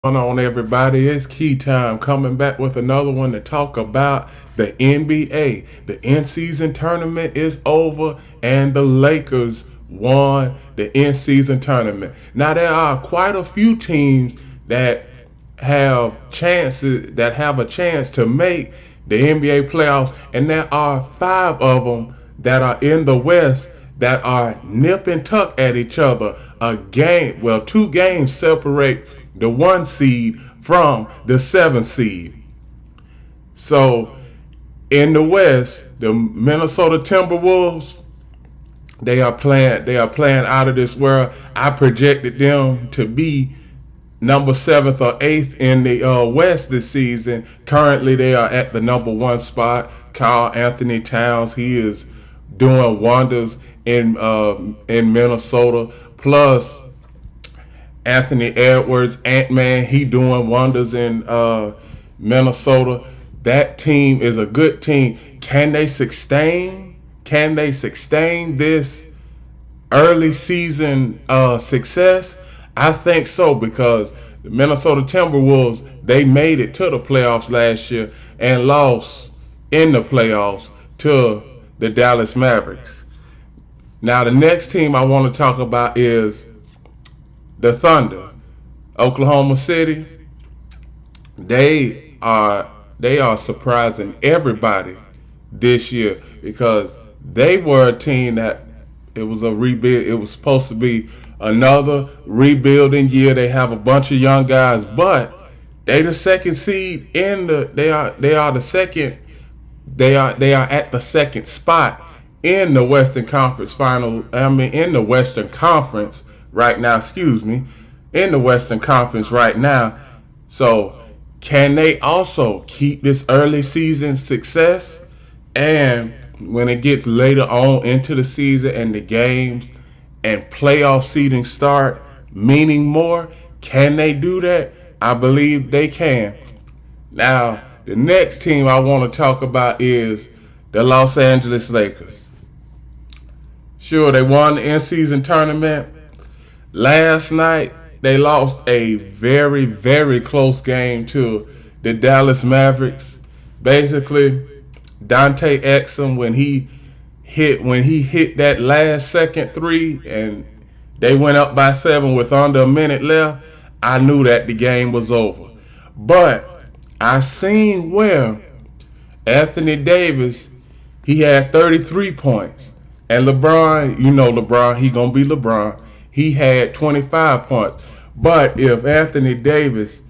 Going on, everybody? It's Key Time coming back with another one to talk about the NBA. The in-season tournament is over and the Lakers won the in-season tournament. Now there are quite a few teams that have a chance to make the NBA playoffs, and there are five of them that are in the West that are nip and tuck at each other. Two games separate the one seed from the seven seed. So in the West, the Minnesota Timberwolves, they are playing out of this world. I projected them to be number seventh or eighth in the West this season. Currently, they are at the number one spot. Karl Anthony Towns, he is doing wonders in Minnesota. Plus, Anthony Edwards, Ant-Man, he doing wonders in Minnesota. That team is a good team. Can they sustain? Can they sustain this early season success? I think so, because the Minnesota Timberwolves, they made it to the playoffs last year and lost in the playoffs to the Dallas Mavericks. Now the next team I want to talk about is the Thunder. Oklahoma City, they are surprising everybody this year, because they were a team that it was a rebuild. It was supposed to be another rebuilding year. They have a bunch of young guys, but they the second seed in the they are the second they are at the second spot in the Western Conference final. In the Western Conference right now, excuse me, in the Western Conference right now. So can they also keep this early season success? And when it gets later on into the season and the games and playoff seeding start meaning more, can they do that? I believe they can. Now, the next team I want to talk about is the Los Angeles Lakers. Sure, they won the in-season tournament. Last night, they lost a very, very close game to the Dallas Mavericks. Basically, Dante Exum, when he hit that last second three and they went up by 7 with under a minute left, I knew that the game was over. But I seen where Anthony Davis, he had 33 points. And LeBron, LeBron, he gonna be LeBron. He had 25 points. But if Anthony Davis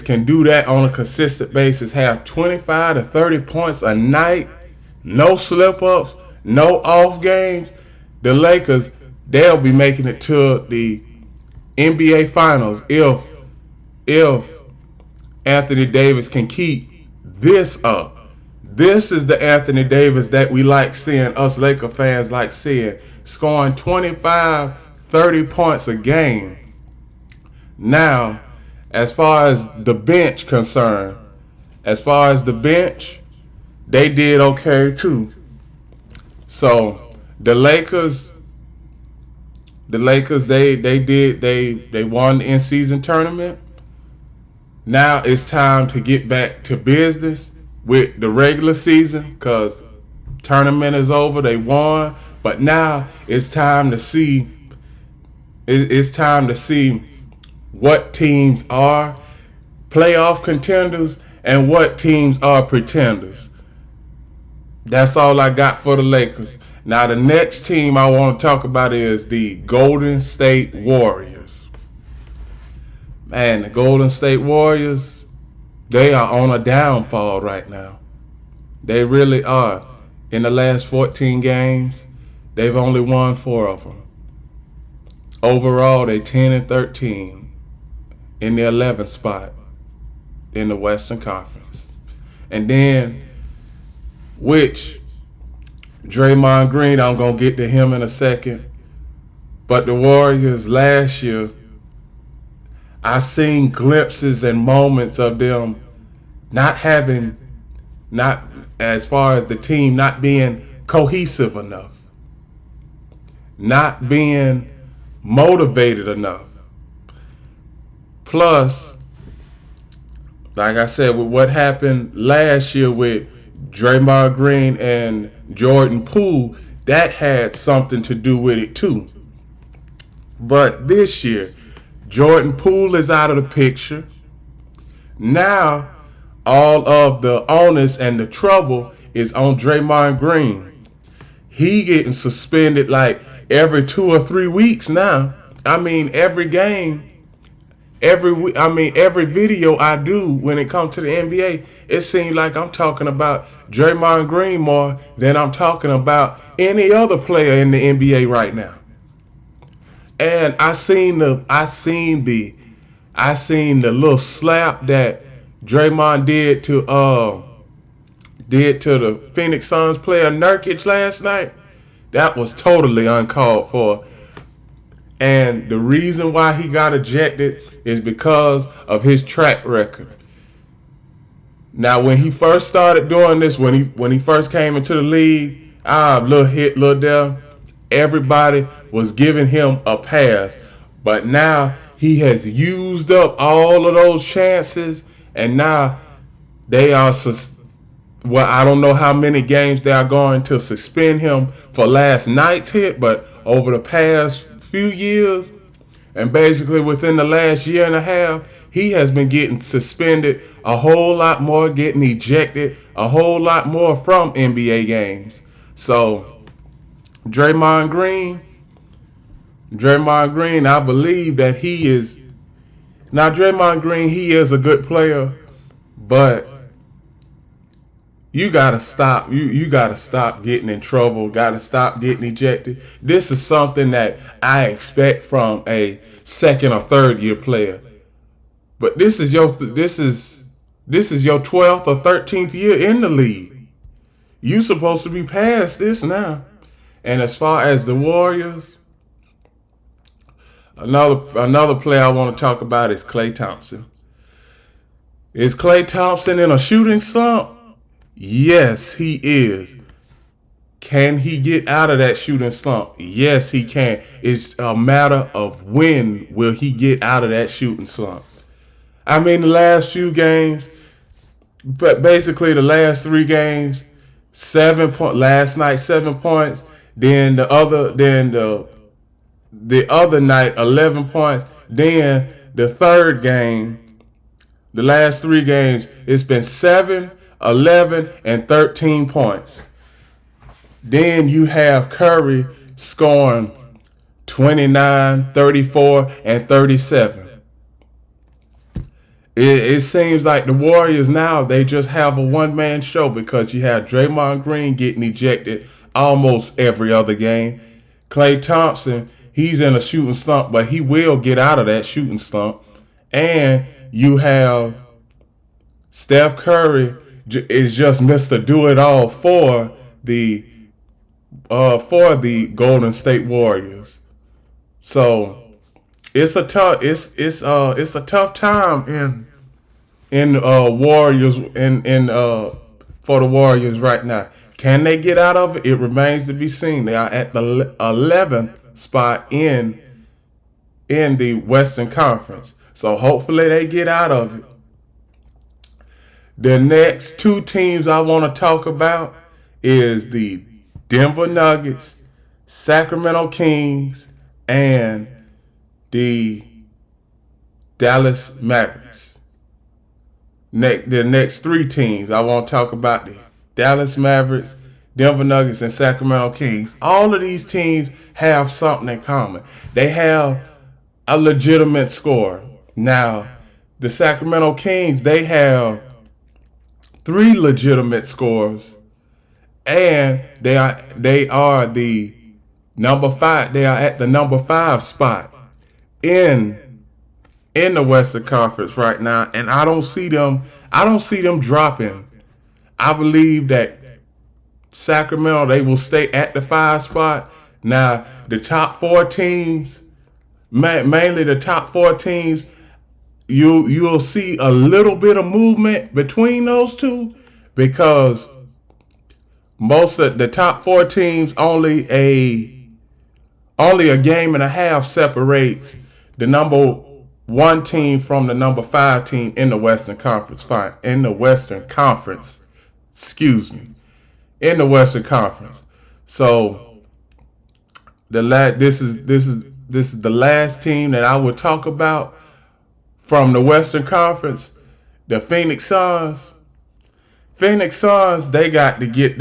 can do that on a consistent basis, have 25 to 30 points a night, no slip-ups, no off games, the Lakers, they'll be making it to the NBA Finals if Anthony Davis can keep this up. This is the Anthony Davis that we like seeing, us Laker fans like seeing, scoring 25, 30 points a game. Now, as far as the bench, they did okay too. So the Lakers, they won the in-season tournament. Now it's time to get back to business with the regular season, because tournament is over. They won, but now it's time to see. It's time to see what teams are playoff contenders and what teams are pretenders. That's all I got for the Lakers. Now the next team I want to talk about is the Golden State Warriors. Man, the Golden State Warriors, they are on a downfall right now. They really are. In the last 14 games, they've only won 4 of them. Overall, they 10-13 in the 11th spot in the Western Conference. And then, which Draymond Green, I'm going to get to him in a second. But the Warriors last year, I seen glimpses and moments of them not as far as the team not being cohesive enough, not being motivated enough. Plus, like I said, with what happened last year with Draymond Green and Jordan Poole, that had something to do with it too. But this year, Jordan Poole is out of the picture. Now, all of the onus and the trouble is on Draymond Green. He getting suspended like every 2 or 3 weeks now. I mean, every game, every video I do when it comes to the NBA, it seems like I'm talking about Draymond Green more than I'm talking about any other player in the NBA right now. And I seen the little slap that Draymond did to the Phoenix Suns player Nurkic last night. That was totally uncalled for. And the reason why he got ejected is because of his track record. Now, when he first started doing this, when he first came into the league, little hit, little there, everybody was giving him a pass. But now he has used up all of those chances, and now they are I don't know how many games they are going to suspend him for last night's hit, but over the past few years, and basically within the last year and a half, he has been getting suspended a whole lot more, getting ejected a whole lot more from NBA games. So Draymond Green, I believe that he is a good player, but you gotta stop. You gotta stop getting in trouble. Gotta stop getting ejected. This is something that I expect from a second or third year player. But this is your 12th or 13th year in the league. You supposed to be past this now. And as far as the Warriors, another player I want to talk about is Klay Thompson. Is Klay Thompson in a shooting slump? Yes, he is. Can he get out of that shooting slump? Yes, he can. It's a matter of when will he get out of that shooting slump. I mean, the last few games, but basically the last 3 games, 7 points. Last night, 7 points. Then the other night, 11 points. Then the third game, the last 3 games, it's been 7, 11, and 13 points. Then you have Curry scoring 29, 34, and 37. It seems like the Warriors now, they just have a one-man show because you have Draymond Green getting ejected almost every other game. Klay Thompson, he's in a shooting slump, but he will get out of that shooting slump. And you have Steph Curry is just Mr. Do-It-All for the Golden State Warriors. So it's a tough time in Warriors for the Warriors right now. Can they get out of it? It remains to be seen. They are at the 11th spot in the Western Conference. So hopefully they get out of it. The next 2 teams I want to talk about is the Denver Nuggets, Sacramento Kings, and the Dallas Mavericks. The next 3 teams I want to talk about: the Dallas Mavericks, Denver Nuggets, and Sacramento Kings. All of these teams have something in common. They have a legitimate score. Now, the Sacramento Kings, they have 3 legitimate scores, and they are the number 5. They are at the number 5 spot in the Western Conference right now, and I don't see them dropping. I believe that Sacramento, they will stay at the 5 spot. Now, the top 4 teams, mainly the top 4 teams, you'll see a little bit of movement between those two, because most of the top 4 teams, only a game and a half separates the number one team from the number 5 team in the Western Conference. Fine, in the Western Conference. Excuse me, in the Western Conference. So this is the last team that I would talk about from the Western Conference. The Phoenix Suns. Phoenix Suns, they got to get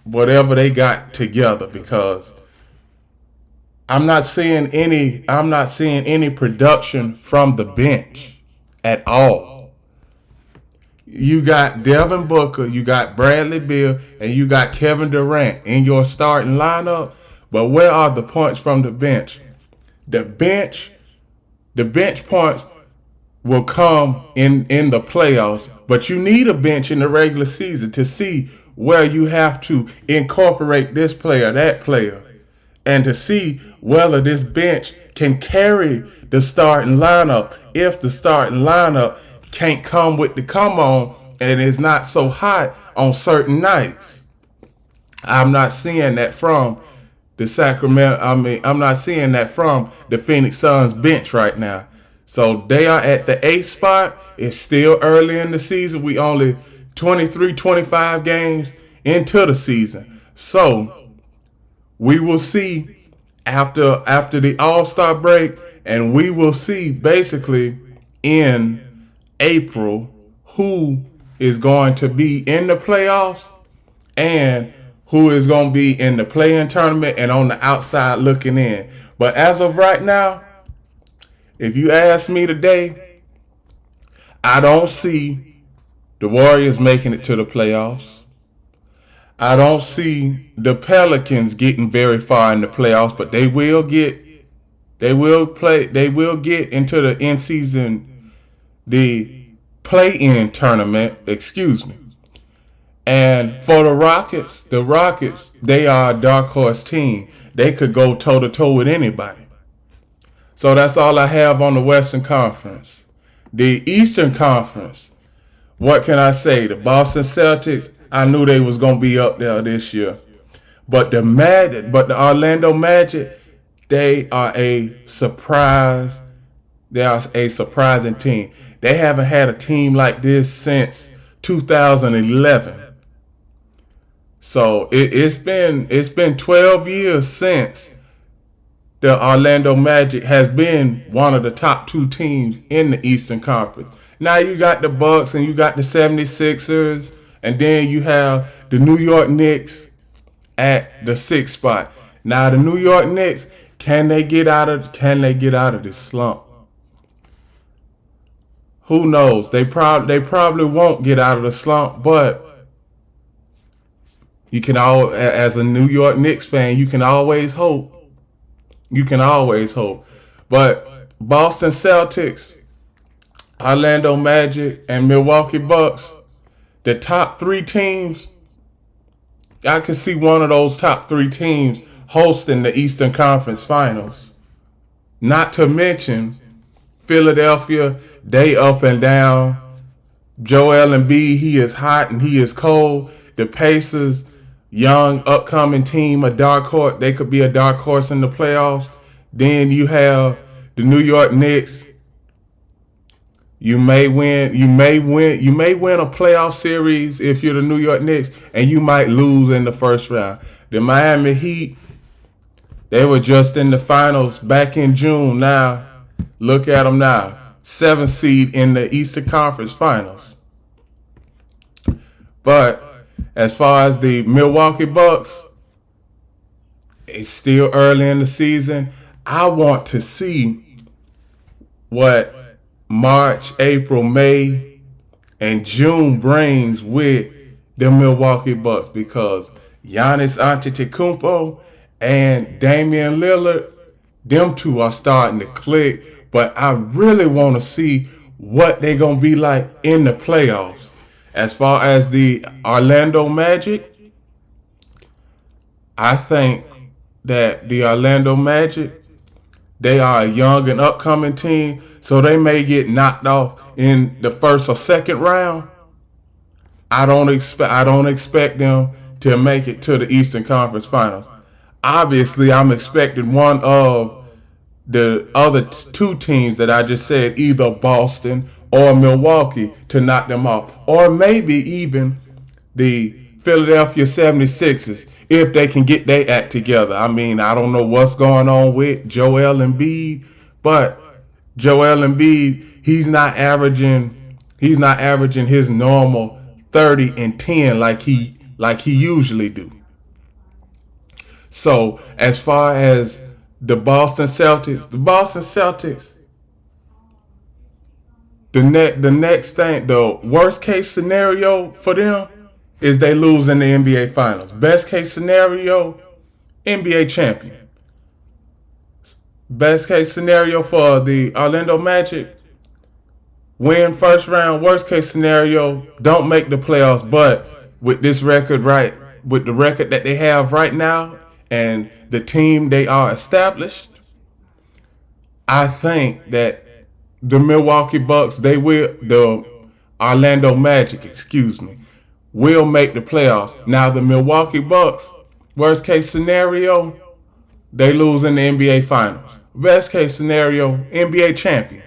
whatever they got together, because I'm not seeing any production from the bench at all. You got Devin Booker, you got Bradley Beal, and you got Kevin Durant in your starting lineup, but where are the points from the bench? The bench points will come in the playoffs, but you need a bench in the regular season to see where you have to incorporate this player, that player, and to see whether this bench can carry the starting lineup. If the starting lineup can't come with the come on and is not so hot on certain nights. I'm not seeing that from I'm not seeing that from the Phoenix Suns bench right now. So they are at the 8th spot. It's still early in the season. We only 25 games into the season. So we will see after the All-Star break, and we will see basically in April who is going to be in the playoffs and who is going to be in the play-in tournament and on the outside looking in. But as of right now, if you ask me today, I don't see the Warriors making it to the playoffs. I don't see the Pelicans getting very far in the playoffs, but they will get into the in-season, the play-in tournament, excuse me. And for the Rockets, they are a dark horse team. They could go toe-to-toe with anybody. So that's all I have on the Western Conference. The Eastern Conference, what can I say? The Boston Celtics, I knew they was going to be up there this year. But the Orlando Magic, they are a surprise. They are a surprising team. They haven't had a team like this since 2011. So it's been 12 years since the Orlando Magic has been one of the top 2 teams in the Eastern Conference. Now you got the Bucks and you got the 76ers, and then you have the New York Knicks at the 6th spot. Now the New York Knicks, can they get out of this slump? Who knows? They probably won't get out of the slump, but you can as a New York Knicks fan, you can always hope. But Boston Celtics, Orlando Magic, and Milwaukee Bucks, the top 3 teams, I can see one of those top 3 teams hosting the Eastern Conference Finals. Not to mention Philadelphia, they up and down. Joel Embiid, he is hot and he is cold. The Pacers, young upcoming team, a dark horse. They could be a dark horse in the playoffs. Then you have the New York Knicks. You may win a playoff series if you're the New York Knicks, and you might lose in the first round. The Miami Heat, they were just in the finals back in June. Now, look at them now. 7th seed in the Eastern Conference Finals. But as far as the Milwaukee Bucks, it's still early in the season. I want to see what March, April, May, and June brings with the Milwaukee Bucks, because Giannis Antetokounmpo and Damian Lillard, them two are starting to click. But I really want to see what they're going to be like in the playoffs. As far as the Orlando Magic, I think that the Orlando Magic, they are a young and upcoming team, so they may get knocked off in the first or second round. I don't expect them to make it to the Eastern Conference Finals. Obviously, I'm expecting one of the other two teams that I just said, either Boston or Milwaukee, to knock them off. Or maybe even the Philadelphia 76ers, if they can get their act together. I mean, I don't know what's going on with Joel Embiid, but Joel Embiid, he's not averaging his normal 30 and 10 like he usually do. So as far as the Boston Celtics, the worst case scenario for them is they lose in the NBA Finals. Best case scenario, NBA champion. Best case scenario for the Orlando Magic, win first round. Worst case scenario, don't make the playoffs. But with this record, right, with the record that they have right now and the team they are established, I think that the Orlando Magic, will make the playoffs. Now the Milwaukee Bucks, worst case scenario, they lose in the NBA Finals. Best case scenario, NBA champion.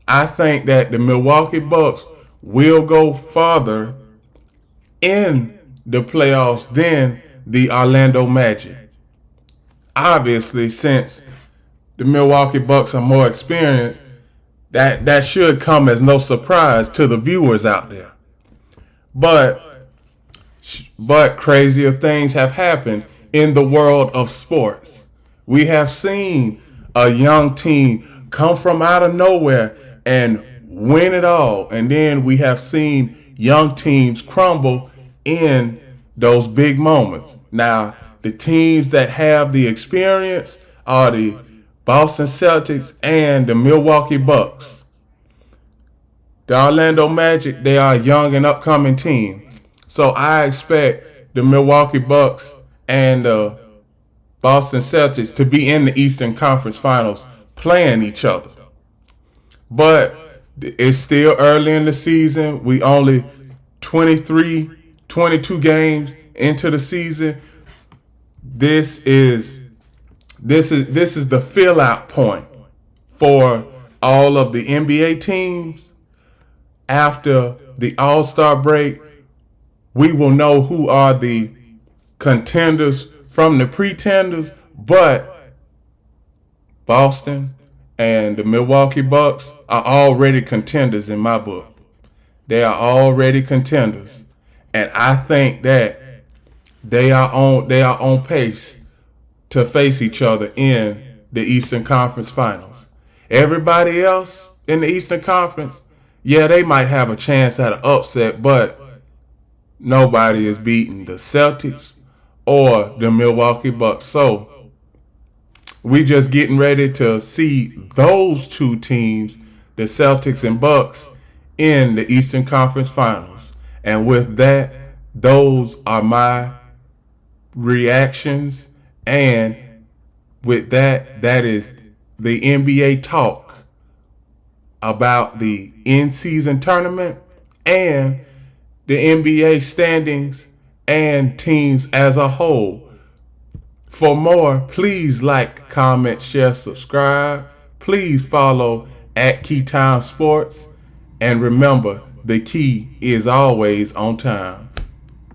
I think that the Milwaukee Bucks will go farther in the playoffs than the Orlando Magic. Obviously, since the Milwaukee Bucks are more experienced, that should come as no surprise to the viewers out there. But crazier things have happened in the world of sports. We have seen a young team come from out of nowhere and win it all. And then we have seen young teams crumble in those big moments. Now, the teams that have the experience are the Boston Celtics and the Milwaukee Bucks. The Orlando Magic, they are a young and upcoming team. So I expect the Milwaukee Bucks and the Boston Celtics to be in the Eastern Conference Finals playing each other. But it's still early in the season. We only 22 games into the season. This is the fill out point for all of the NBA teams. After the All-Star break, we will know who are the contenders from the pretenders, but Boston and the Milwaukee Bucks are already contenders in my book. They are already contenders. And I think that they are on pace to face each other in the Eastern Conference Finals. Everybody else in the Eastern Conference, yeah, they might have a chance at an upset, but nobody is beating the Celtics or the Milwaukee Bucks. So we just getting ready to see those two teams, the Celtics and Bucks, in the Eastern Conference Finals. And with that, those are my reactions. And with that, that is the NBA talk about the in-season tournament and the NBA standings and teams as a whole. For more, please like, comment, share, subscribe. Please follow at Keytown Sports. And remember, the key is always on time.